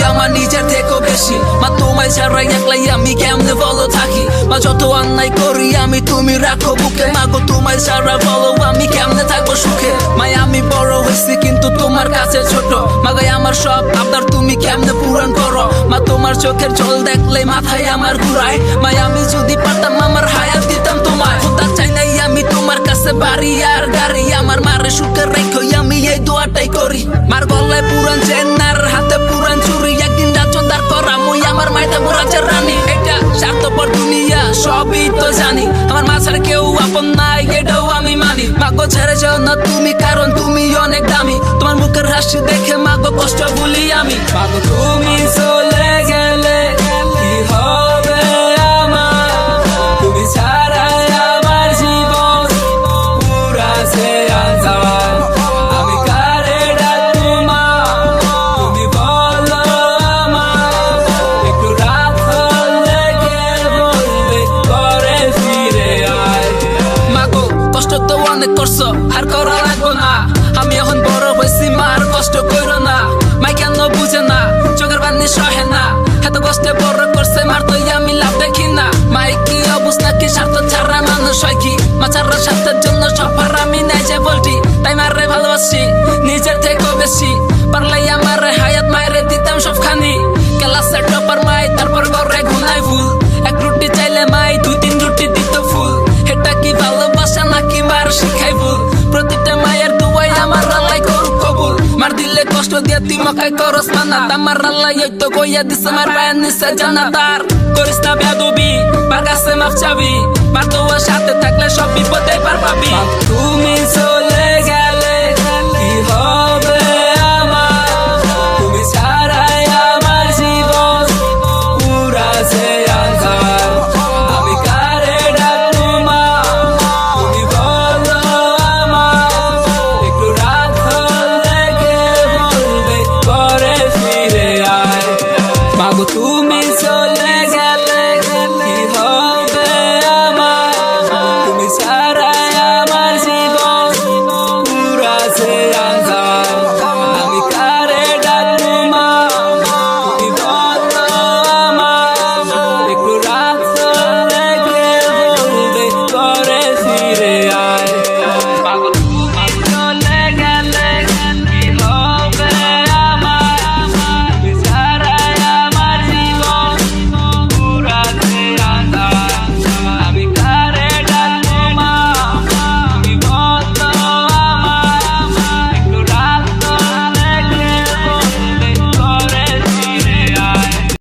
আমার নিজের থেকেও বেশি। মা তোমায় ছাড়া একলাই আমি কেমনে বলো থাকি। মা যত অন্যায় করি আমি তুমি রাখো বুকে। মা গো তোমায় ছাড়া বলো আমি কেমনে থাকবো সুখে। মাই আমি বড় হয়েছি কিন্তু তোমার কাছে ছোট। মা গো আমার সব আবদার তুমি কেমনে পূরণ করো। মা তোমার চোখের জল দেখলে মাথায় আমার ঘুরায়। মাই আমি যদি পারতাম আমার হায়াত দিতাম তোমায়। খোদা চাই নাই আমি তোমার কাছে বাড়ি আর গাড়ি। আমার মারে সুখে রেখো আমি এই দোয়াটাই করি। মার গলায় পুরান চেন আর হাতে পুরান চুরি। একদিন রাজদার করা মুই আমার মাইতে বুড়াচ্ছে রানী। এটা স্বার্থপর দুনিয়া সবই তো জানি। আমার মা ছাড়া কেউ আপন নাই এটাও আমি মানি। মাগো ছেড়ে যাও না তুমি কারণ তুমি অনেক দামি। তোমার মুখের হাসি দেখে মাগো কষ্ট ভুলি আমি। মাগো তুমি চলে গেলে কি হবে আমার। তুমি ছাড়া আমার জীবন পুরাছে আন্ধার। আমি কারে ডাকবো মা তুমি বলো আমার। একটু রাত হলে কে বলবে ঘরে ফিরে আয়। মাগো কষ্ট তো অনেক করছো আর করা লাগবো না। আমি এখন বড় হয়েছি মা আর কষ্ট করো না। মাই কেন বুঝে না চোখের পানি সহে না। এত কষ্টে বড় করছে মার তো আমি লাভ দেখি না। মাই কি অবস্থা কি স্বার্থ ছাড়া মানুষ হয় কি। মা ছাড়া স্বার্থের জন্য সফর আমি নাই যে বলটি। তাই মারে ভালোবাসি নিজের থেকেও বেশি। পারলে আমার হায়াত মায়েরে দিতাম সবখানি। ক্লাসের টপার মাই তারপর ঘরে ঘুনাই ফুল। এক রুটি চাইলে মাই 2-3 রুটি দিত ফুল। এটা কি ভালোবাসা নাকি মার শিখাই ভুল। প্রতিটা মায়ের দুয়াই আমার আল্লাহ করুক কবুল। মার দিলে কষ্ট দিয়ে তুই মাখাই করস মানা। আমার আল্লাহ তো কইয়া দিছে মার পায়ের নিচে জান্নাতার। করিস না বেয়াদবি মার কাছে মাফ চাবি। মার দোয়ার সাথে থাকলে সব বিপদে পার পাবি। তুমি চলে গেলে কি হবে আমার। তুমি ছাড়াই আমার জীবন পুরাছে আন্ধার। আমি কারে ডাকবো মা তুমি বলো আমার। একটু রাত হলে কে বলবে ঘরে ফিরে আয়। মাগো তুমি